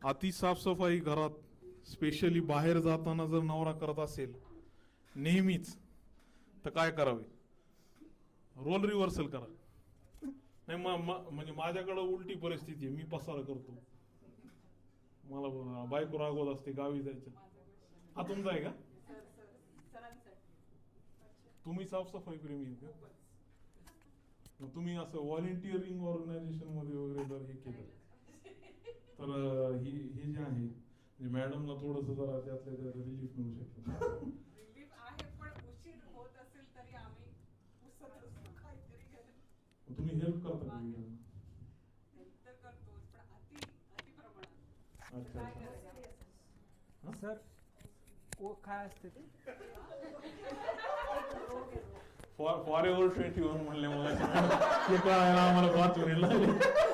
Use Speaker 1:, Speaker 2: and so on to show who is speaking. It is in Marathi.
Speaker 1: अति साफसफाई घरात स्पेशली बाहेर जाताना जर नवरा करत असेल नेहमीच, तर काय करावे? रोल रिव्हर्सल करा. नाही म्हणजे माझ्याकडे उलटी परिस्थिती आहे, मी पसारा करतो, मला बायको रागवत असते गावी जायचं. हा तुमचा आहे का? तुम्ही साफसफाई प्रेमी आहे का? मग तुम्ही असं व्हॉलेंटिअरिंग ऑर्गनायझेशन मध्ये वगैरे जर हे केलं तर हे जे आहे म्हणजे मॅडमला थोडस जरा त्यातल्या त्यात रिलीफ मिळू शकतं.
Speaker 2: रिलीफ आहे, पण उशीर होत असेल तरी आम्ही उसत असतो काहीतरी करत.
Speaker 1: तुम्ही हेल्प करता का?
Speaker 2: हेल्प तर करतोच, पण अति प्रमाणात.
Speaker 1: अच्छा
Speaker 2: काय
Speaker 1: अच्छा.
Speaker 2: करायचं?
Speaker 3: सर काय असते ते?
Speaker 1: फॉर एव्हर 21 म्हणले मला ते कळायला आम्हाला 5 मिनिट लागले.